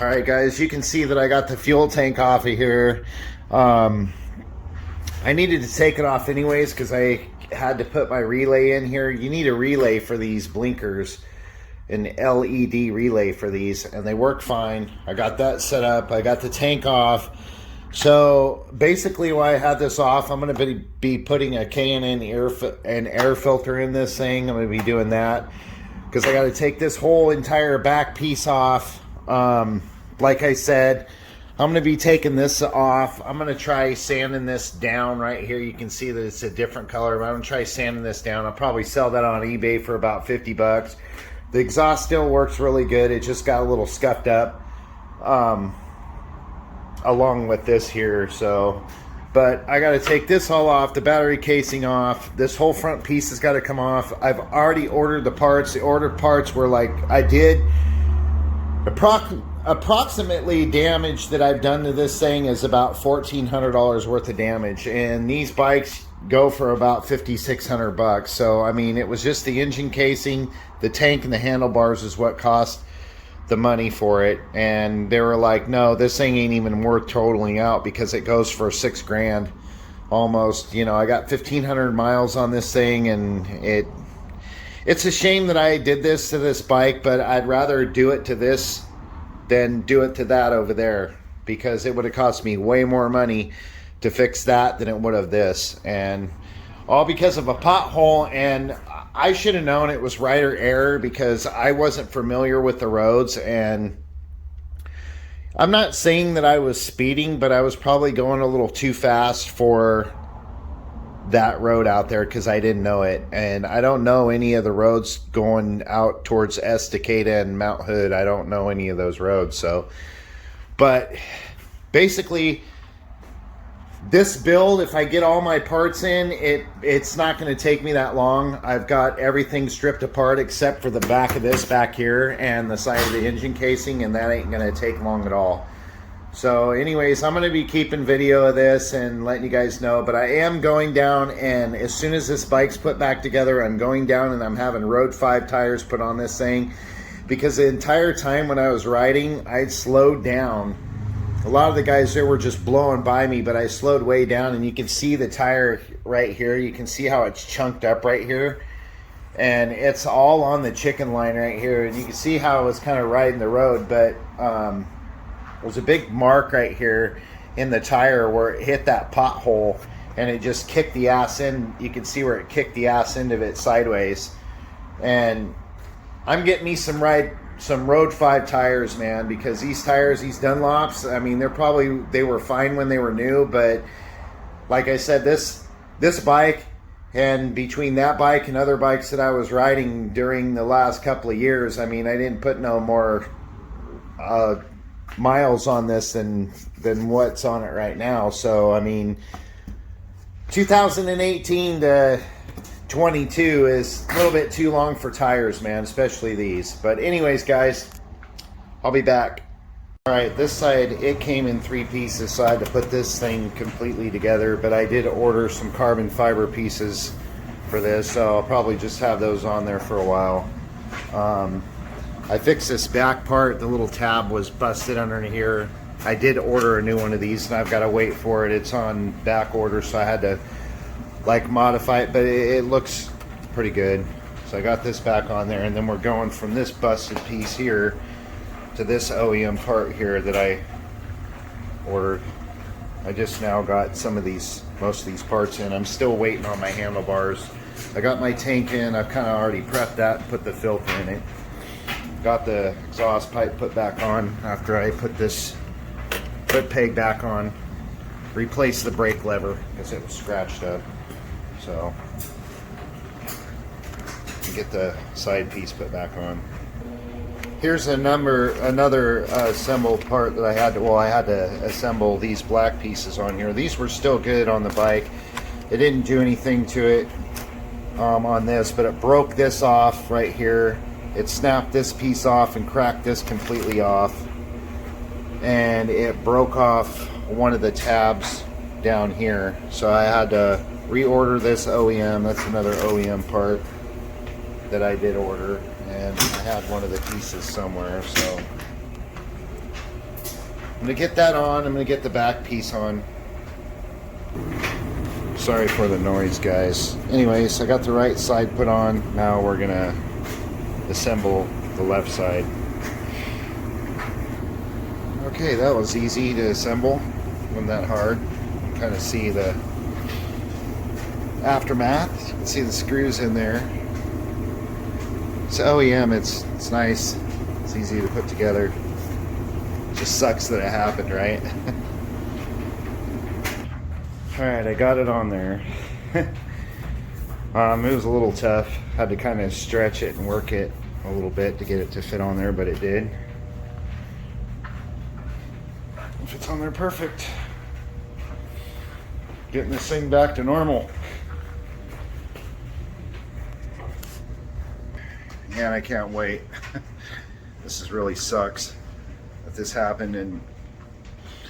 Alright guys, you can see that I got the fuel tank off of here. I needed to take it off anyways because I had to put my relay in here. You need a relay for these blinkers, an LED relay for these, and they work fine. I got that set up. I got the tank off. So basically why I had this off, I'm going to be putting a K&N air filter in this thing. I'm going to be doing that because I got to take this whole entire back piece off. Like I said, I'm going to be taking this off. I'm going to try sanding this down right here. You can see that it's a different color, but I'm going to try sanding this down. I'll probably sell that on eBay for about 50 bucks. The exhaust still works really good. It just got a little scuffed up along with this here. So, but I got to take this all off, the battery casing off. This whole front piece has got to come off. I've already ordered the parts. The ordered parts were like, I did approximately damage that I've done to this thing is about $1,400 worth of damage, and these bikes go for about $5,600 bucks. So I mean, it was just the engine casing, the tank, and the handlebars is what cost the money for it. And they were like, no, this thing ain't even worth totaling out because it goes for $6 grand almost. You know, I got 1,500 miles on this thing, and it's a shame that I did this to this bike, but I'd rather do it to this than do it to that over there, because it would have cost me way more money to fix that than it would have this. And all because of a pothole. And I should have known it was rider error because I wasn't familiar with the roads. And I'm not saying that I was speeding, but I was probably going a little too fast for that road out there because I didn't know it. And I don't know any of the roads going out towards Estacada and Mount Hood. I don't know any of those roads. So, but basically this build, if I get all my parts in, it's not going to take me that long. I've got everything stripped apart except for the back of this back here and the side of the engine casing, and that ain't going to take long at all. So anyways, I'm going to be keeping video of this and letting you guys know, but I am going down, and as soon as this bike's put back together, I'm going down and I'm having Road 5 tires put on this thing, because the entire time when I was riding, I'd slowed down. A lot of the guys there were just blowing by me, but I slowed way down, and you can see the tire right here. You can see how it's chunked up right here, and it's all on the chicken line right here, and you can see how I was kind of riding the road, but there's a big mark right here in the tire where it hit that pothole, and it just kicked the ass in. You can see where it kicked the ass end of it sideways. And I'm getting me some Road 5 tires, man, because these tires, these Dunlops, I mean, they were fine when they were new, but like I said, this bike, and between that bike and other bikes that I was riding during the last couple of years, I mean, I didn't put no more miles on this than what's on it right now. So I mean, 2018 to 22 is a little bit too long for tires, man, especially these. But anyways, guys, I'll be back. All right, this side, it came in 3 pieces, so I had to put this thing completely together, but I did order some carbon fiber pieces for this, so I'll probably just have those on there for a while. I fixed this back part. The little tab was busted under here. I did order a new one of these, and I've got to wait for it. It's on back order, so I had to like modify it, but it looks pretty good. So I got this back on there, and then we're going from this busted piece here to this OEM part here that I ordered. I just now got most of these parts in. I'm still waiting on my handlebars. I got my tank in. I've kind of already prepped that and put the filter in it. Got the exhaust pipe put back on after I put this foot peg back on. Replaced the brake lever because it was scratched up. So get the side piece put back on. Here's another assembled part that I had to assemble these black pieces on here. These were still good on the bike. It didn't do anything to it on this, but it broke this off right here. It snapped this piece off and cracked this completely off, and it broke off one of the tabs down here, so I had to reorder this OEM. That's another OEM part that I did order, and I had one of the pieces somewhere, so I'm gonna get that on. I'm gonna get the back piece on. Sorry for the noise, guys. Anyways, I got the right side put on. Now we're gonna assemble the left side. Okay, that was easy to assemble. Wasn't that hard. You can kind of see the aftermath. You can see the screws in there. It's OEM. It's nice. It's easy to put together. It just sucks that it happened, right? Alright, I got it on there. It was a little tough. Had to kind of stretch it and work it a little bit to get it to fit on there, but it did. It fits on there perfect. Getting this thing back to normal. Man, I can't wait. This really sucks that this happened, and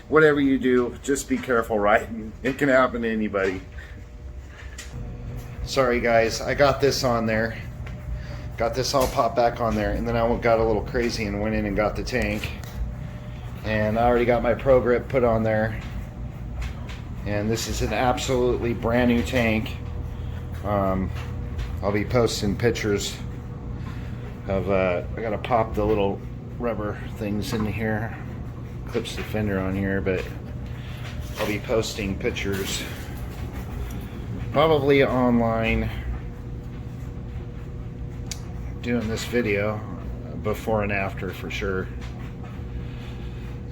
whatever you do, just be careful, right? It can happen to anybody. Sorry guys, I got this on there. Got this all popped back on there, and then I got a little crazy and went in and got the tank. And I already got my Pro Grip put on there. And this is an absolutely brand new tank. I'll be posting pictures of, I gotta pop the little rubber things in here. Clips the fender on here, but I'll be posting pictures probably online, doing this video before and after for sure.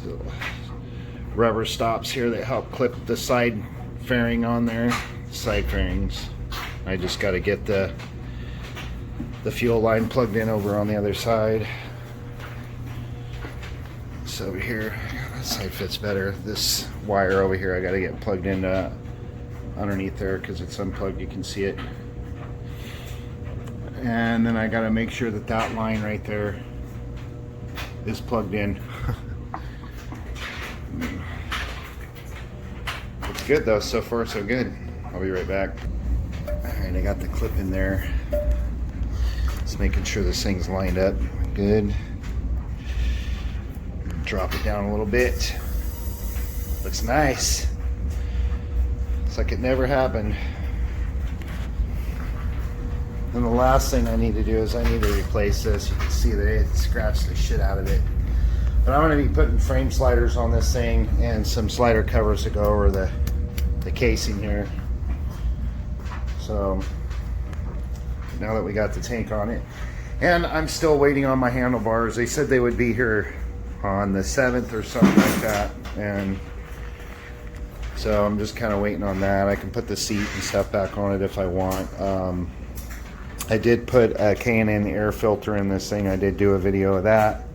So, rubber stops here that help clip the side fairing on there, side fairings. I just got to get the fuel line plugged in over on the other side. So over here, this side fits better. This wire over here I got to get plugged into underneath there because it's unplugged. You can see it. And then I got to make sure that that line right there is plugged in. It's good though, so far so good. I'll be right back. Alright, I got the clip in there. Just making sure this thing's lined up good. Drop it down a little bit. Looks nice. It's like it never happened. And the last thing I need to do is I need to replace this. You can see that it scratched the shit out of it. But I'm going to be putting frame sliders on this thing and some slider covers to go over the casing here. So now that we got the tank on it, and I'm still waiting on my handlebars. They said they would be here on the 7th or something like that, and so I'm just kind of waiting on that. I can put the seat and stuff back on it if I want. I did put a K&N air filter in this thing. I did do a video of that,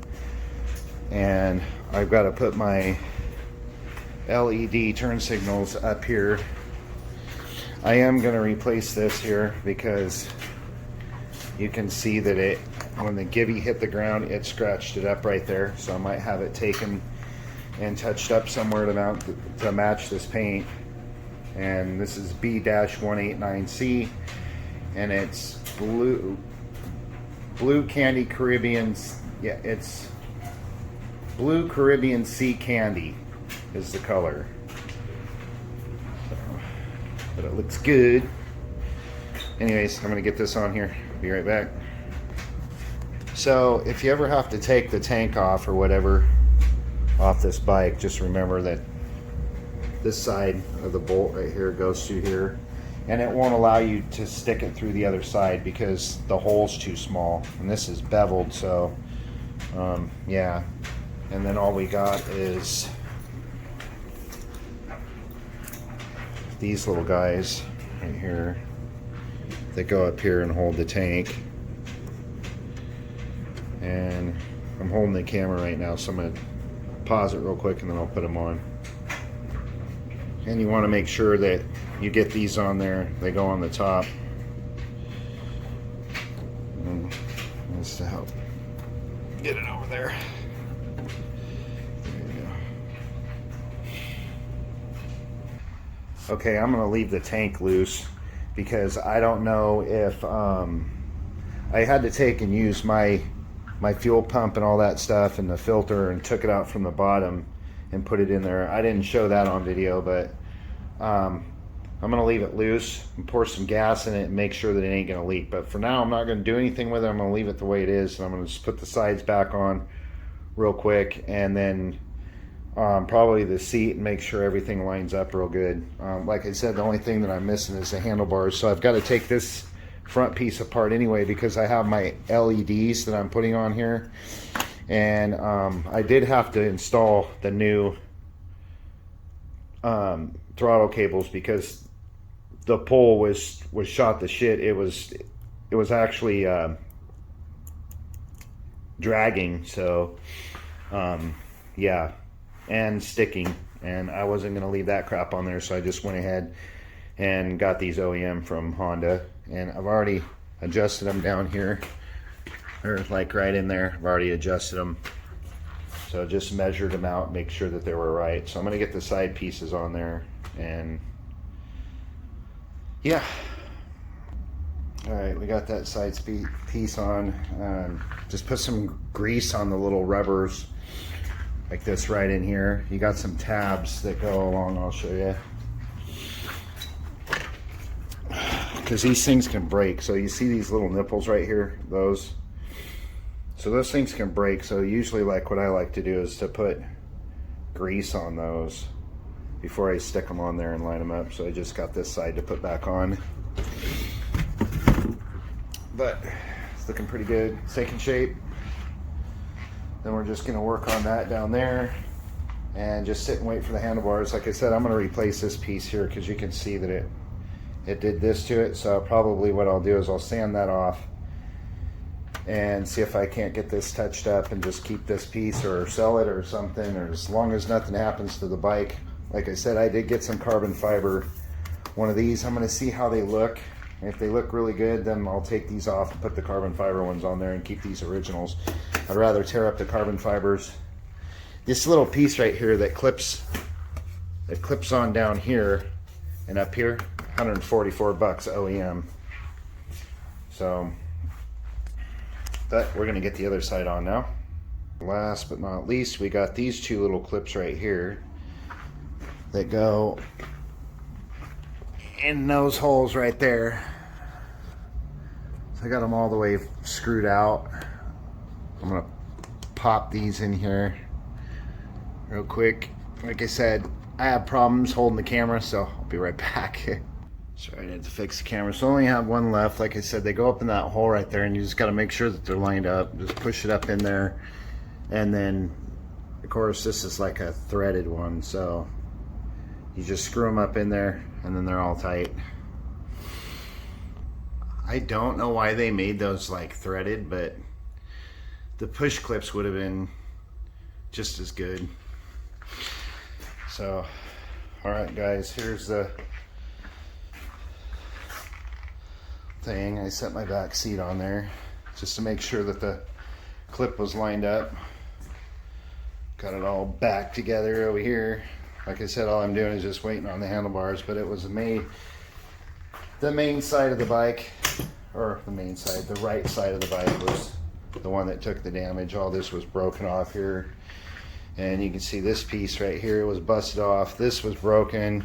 and I've got to put my LED turn signals up here. I am going to replace this here because you can see that it, when the Gibby hit the ground, it scratched it up right there. So I might have it taken and touched up somewhere to match this paint. And this is B-189C, and it's blue candy Caribbean. Yeah, it's blue Caribbean Sea candy is the color. But it looks good. Anyways, I'm gonna get this on here. Be right back. So if you ever have to take the tank off or whatever off this bike, just remember that this side of the bolt right here goes through here, and it won't allow you to stick it through the other side because the hole's too small, and this is beveled. So yeah, and then all we got is these little guys right here that go up here and hold the tank. And I'm holding the camera right now, so I'm going to pause it real quick and then I'll put them on. And you want to make sure that you get these on there. They go on the top. And that's to help get it over there. There you go. Okay, I'm going to leave the tank loose because I don't know if I had to take and use my fuel pump and all that stuff and the filter and took it out from the bottom, and put it in there. I didn't show that on video, but I'm gonna leave it loose and pour some gas in it and make sure that it ain't gonna leak. But for now, I'm not gonna do anything with it. I'm gonna leave it the way it is, and I'm gonna just put the sides back on real quick, and then probably the seat, and make sure everything lines up real good. Like I said, the only thing that I'm missing is the handlebars, so I've got to take this front piece apart anyway, because I have my LEDs that I'm putting on here, and I did have to install the new throttle cables because the pole was shot to shit. It was actually dragging, so yeah, and sticking, and I wasn't going to leave that crap on there, so I just went ahead and got these OEM from Honda, and I've already adjusted them down here. They're like right in there. I've already adjusted them, so just measured them out, make sure that they were right. So I'm going to get the side pieces on there, and yeah. All right, we got that side piece on. Just put some grease on the little rubbers like this right in here. You got some tabs that go along, I'll show you. Because these things can break. So you see these little nipples right here, those. So those things can break. So usually, like, what I like to do is to put grease on those before I stick them on there and line them up. So I just got this side to put back on. But it's looking pretty good. It's taking shape. Then we're just going to work on that down there and just sit and wait for the handlebars. Like I said, I'm going to replace this piece here because you can see that it did this to it. So probably what I'll do is I'll sand that off and see if I can't get this touched up and just keep this piece or sell it or something, or as long as nothing happens to the bike. Like I said, I did get some carbon fiber, one of these. I'm going to see how they look. If they look really good, then I'll take these off and put the carbon fiber ones on there and keep these originals. I'd rather tear up the carbon fibers. This little piece right here that clips on down here and up here, 144 bucks OEM. So, but we're gonna get the other side on now. Last but not least, we got these two little clips right here that go in those holes right there. So I got them all the way screwed out. I'm gonna pop these in here real quick. Like I said, I have problems holding the camera, so I'll be right back. Sorry, I had to fix the camera. So I only have one left. Like I said, they go up in that hole right there, and you just got to make sure that they're lined up. Just push it up in there, and then of course this is like a threaded one, so you just screw them up in there, and then they're all tight. I don't know why they made those like threaded, but the push clips would have been just as good. So, all right guys, here's the thing. I set my back seat on there just to make sure that the clip was lined up. Got it all back together over here. Like I said, all I'm doing is just waiting on the handlebars, but it was the main side of the bike, or the main side, the right side of the bike was the one that took the damage. All this was broken off here, and you can see this piece right here was busted off. This was broken.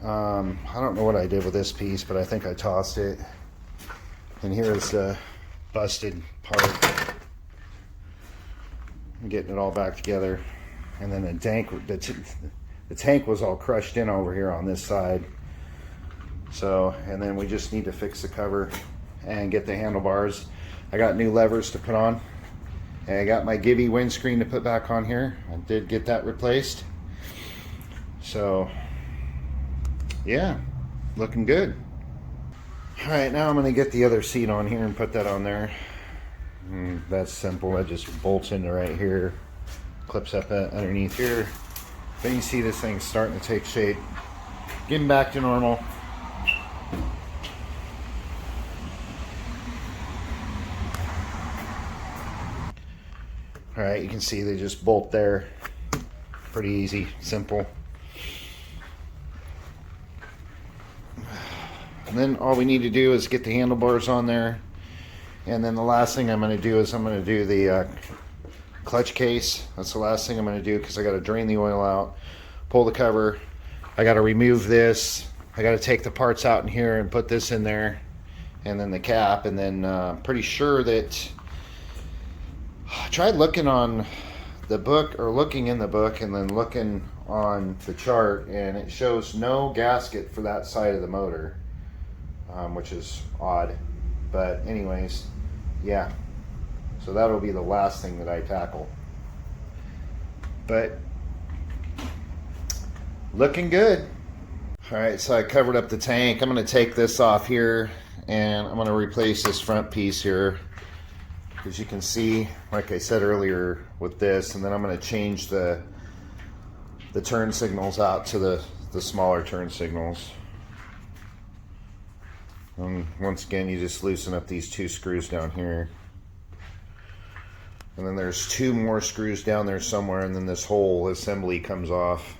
I don't know what I did with this piece, but I think I tossed it. And here's the busted part. I'm getting it all back together. And then the tank was all crushed in over here on this side. So, and then we just need to fix the cover and get the handlebars. I got new levers to put on, and I got my Gibby windscreen to put back on here. I did get that replaced. So yeah, looking good. All right, now I'm going to get the other seat on here and put that on there. That's simple. It just bolts into right here, clips up underneath here. But you see this thing's starting to take shape, getting back to normal. All right, you can see they just bolt there. Pretty easy, simple. And then all we need to do is get the handlebars on there. And then the last thing I'm going to do is I'm going to do the clutch case. That's the last thing I'm going to do because I got to drain the oil out, pull the cover. I got to remove this. I got to take the parts out in here and put this in there, and then the cap. And then pretty sure that I tried looking on the book, or looking in the book, and then looking on the chart, and it shows no gasket for that side of the motor, which is odd. But anyways, yeah. So that'll be the last thing that I tackle. But looking good. All right, so I covered up the tank. I'm going to take this off here, and I'm going to replace this front piece here. As you can see, like I said earlier, with this, and then I'm going to change the turn signals out to the smaller turn signals. And once again, you just loosen up these 2 screws down here. And then there's 2 more screws down there somewhere, and then this whole assembly comes off.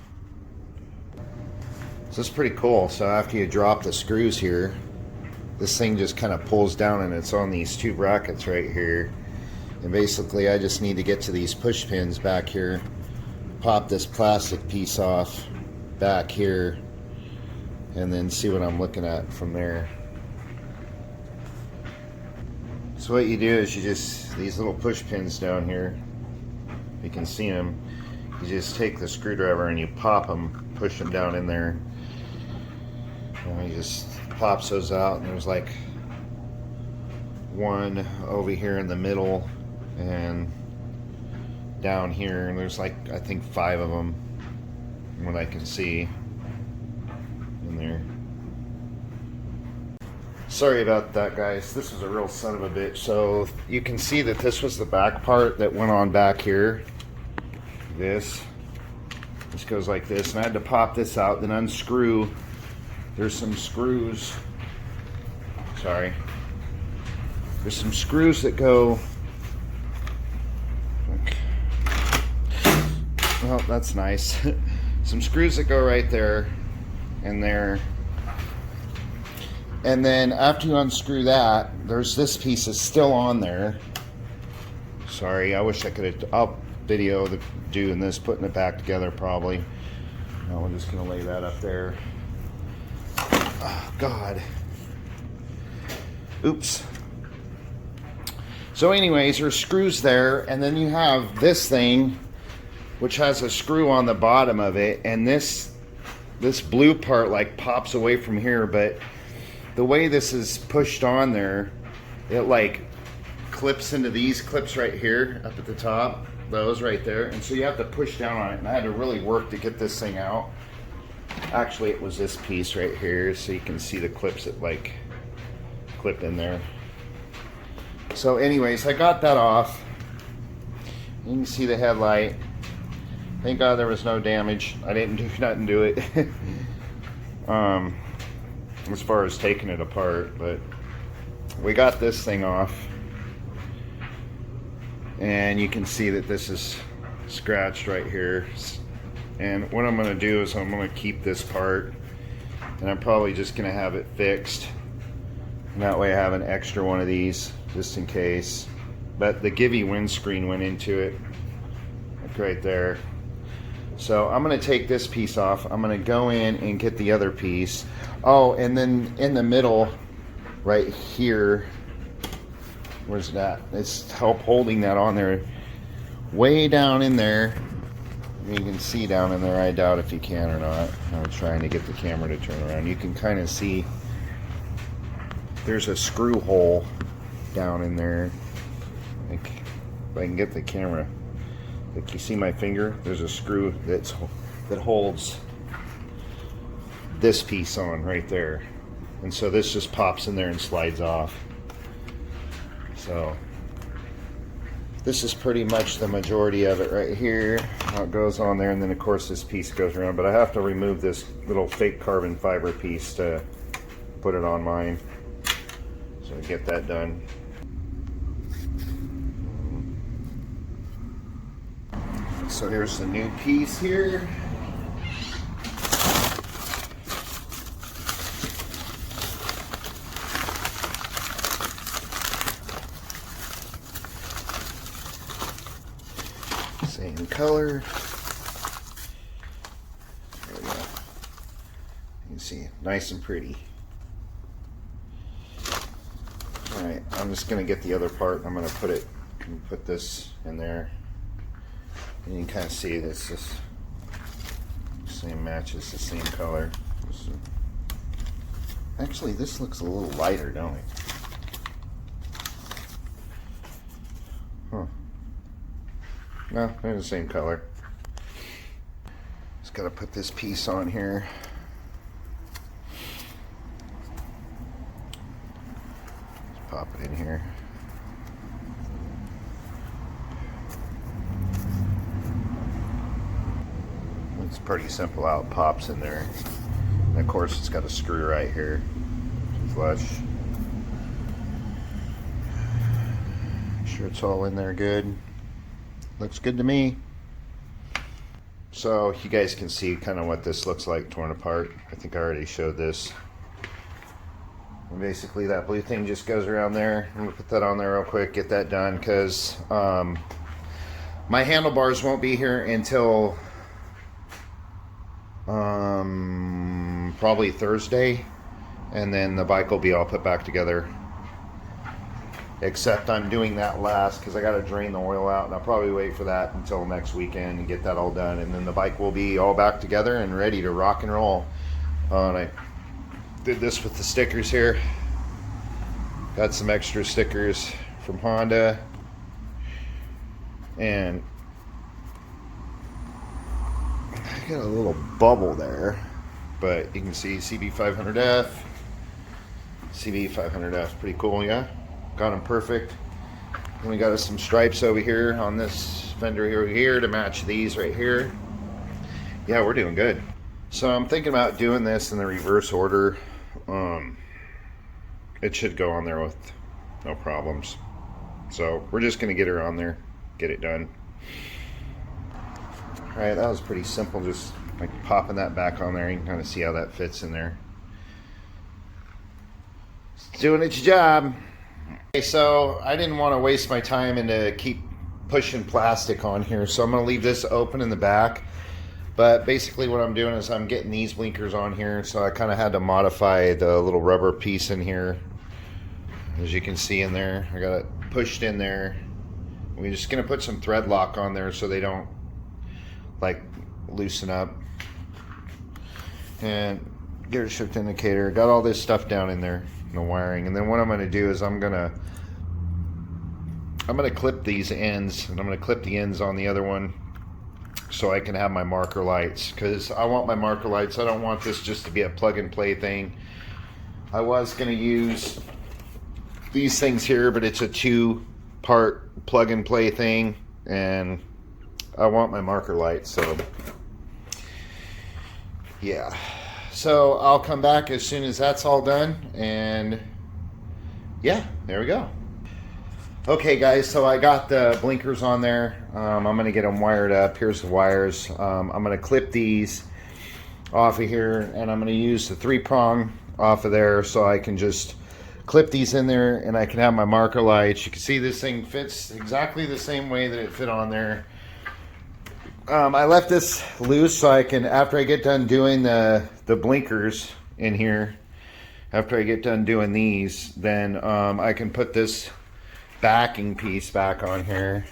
So it's pretty cool. So after you drop the screws here, this thing just kind of pulls down, and it's on these 2 brackets right here. And basically I just need to get to these push pins back here, pop this plastic piece off back here, and then see what I'm looking at from there. So what you do is you just, these little push pins down here, you can see them, you just take the screwdriver and you pop them, push them down in there, and he just pops those out, and there's like 1 over here in the middle and down here, and there's like, I think 5 of them, what I can see in there. Sorry about that, guys. This was a real son of a bitch. So you can see that this was the back part that went on back here. This goes like this, and I had to pop this out, then unscrew. There's some screws. Sorry. There's some screws that go. Well, that's nice. Some screws that go right there and there. And then after you unscrew that, there's this piece is still on there. Sorry, I wish I could have. I'll video the doing this, putting it back together probably. No, I'm just gonna lay that up there. Oh, God. Oops. So anyways, there's screws there, and then you have this thing, which has a screw on the bottom of it, and this blue part like pops away from here, but the way this is pushed on there, it like clips into these clips right here up at the top, those right there, and so you have to push down on it, and I had to really work to get this thing out. Actually, it was this piece right here, so you can see the clips that like clip in there. So anyways, I got that off. You can see the headlight. Thank God there was no damage. I didn't do nothing to it. As far as taking it apart, but we got this thing off, and you can see that this is scratched right here. And what I'm going to do is I'm going to keep this part, and I'm probably just going to have it fixed, and that way I have an extra one of these just in case. But the Givy windscreen went into it, like right there. So I'm going to take this piece off. I'm going to go in and get the other piece. Oh, and then in the middle, right here, where's that? It's help holding that on there. Way down in there, you can see down in there. I doubt if you can or not. I'm trying to get the camera to turn around. You can kind of see there's a screw hole down in there. Like, if I can get the camera. Like, you see my finger? There's a screw that holds this piece on right there, and so this just pops in there and slides off. So this is pretty much the majority of it right here, how it goes on there, and then of course this piece goes around, but I have to remove this little fake carbon fiber piece to put it on mine, so get that done. So here's the new piece here. same color. There we go. You can see, nice and pretty. Alright, I'm just going to get the other part. I'm going to put this in there. And you can kind of see this same matches the same color. Actually, this looks a little lighter, don't it? Huh. No, they're the same color. Just gotta put this piece on here. Just pop it in here. It's pretty simple how it pops in there. And of course it's got a screw right here. Flush. Make sure it's all in there good. Looks good to me. So you guys can see kind of what this looks like torn apart. I think I already showed this. And basically that blue thing just goes around there. I'm gonna put that on there real quick, get that done, because my handlebars won't be here until probably Thursday, and then the bike will be all put back together. Except I'm doing that last because I got to drain the oil out, and I'll probably wait for that until next weekend and get that all done, and then the bike will be all back together and ready to rock and roll. And I did this with the stickers here. Got some extra stickers from Honda, and I got a little bubble there, but you can see CB500F. CB500F, pretty cool, yeah? Got them perfect. And we got us some stripes over here on this fender here to match these right here. Yeah, we're doing good. So I'm thinking about doing this in the reverse order. It should go on there with no problems. So we're just gonna get her on there, get it done. All right, that was pretty simple, just like popping that back on there. You can kind of see how that fits in there. It's doing its job. Okay, so I didn't want to waste my time and to keep pushing plastic on here, so I'm going to leave this open in the back. But basically what I'm doing is I'm getting these blinkers on here, so I kind of had to modify the little rubber piece in here. As you can see in there, I got it pushed in there. We're just going to put some thread lock on there so they don't like loosen up. And gear shift indicator, got all this stuff down in there, the wiring. And then what I'm going to do is I'm going to clip these ends, and I'm going to clip the ends on the other one so I can have my marker lights, because I want my marker lights. I don't want this just to be a plug and play thing. I was going to use these things here, but it's a 2-part plug and play thing, and I want my marker lights. So yeah, so I'll come back as soon as that's all done, and yeah, there we go. Okay guys, so I got the blinkers on there. I'm gonna get them wired up. Here's the wires. I'm gonna clip these off of here, and I'm gonna use the 3-prong off of there so I can just clip these in there, and I can have my marker lights. You can see this thing fits exactly the same way that it fit on there. I left this loose so I can, after I get done doing the blinkers in here, after I get done doing these, then I can put this backing piece back on here.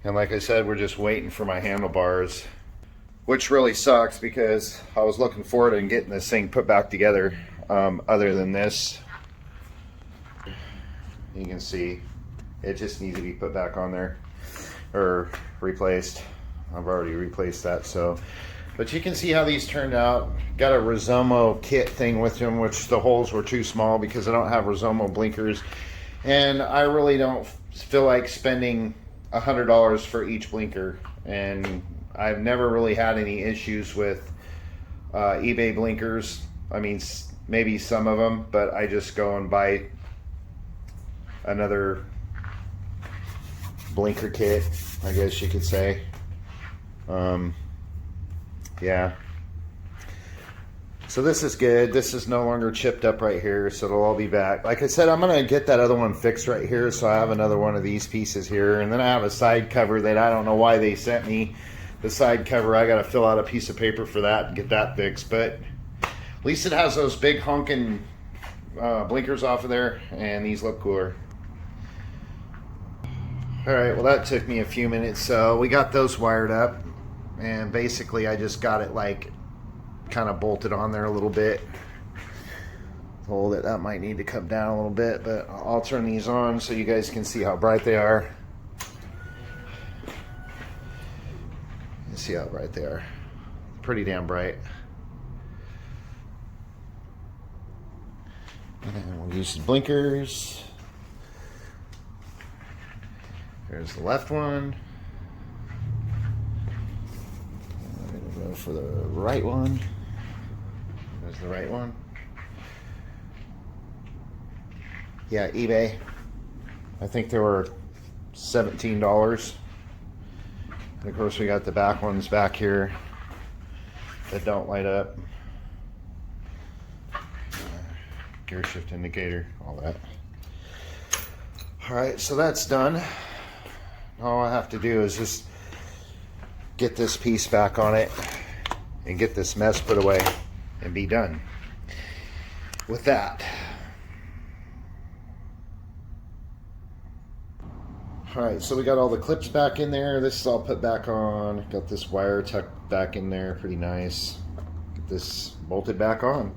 And like I said, we're just waiting for my handlebars, which really sucks because I was looking forward to getting this thing put back together. Other than this, you can see it just needs to be put back on there or replaced. I've already replaced that, so. But you can see how these turned out. Got a Rizomo kit thing with them, which the holes were too small because I don't have Rizomo blinkers. And I really don't feel like spending $100 for each blinker. And I've never really had any issues with eBay blinkers. I mean, maybe some of them, but I just go and buy another blinker kit, I guess you could say. Yeah. So this is good. This is no longer chipped up right here, so it'll all be back. Like I said, I'm gonna get that other one fixed right here, so I have another one of these pieces here, and then I have a side cover that I don't know why they sent me. The side cover, I gotta fill out a piece of paper for that and get that fixed, but at least it has those big honking blinkers off of there, and these look cooler. All right, well that took me a few minutes, so we got those wired up, and basically I just got it like kind of bolted on there a little bit. Hold it, that might need to come down a little bit, but I'll turn these on so you guys can see how bright they are. You see how bright they are. Pretty damn bright. And we'll use the blinkers. There's the left one. I'm gonna go for the right one. There's the right one. Yeah, eBay. I think they were $17. And of course we got the back ones back here that don't light up. Gear shift indicator, all that. All right, so that's done. All I have to do is just get this piece back on it and get this mess put away and be done with that. All right, so we got all the clips back in there. This is all put back on. Got this wire tucked back in there, pretty nice. Get this bolted back on.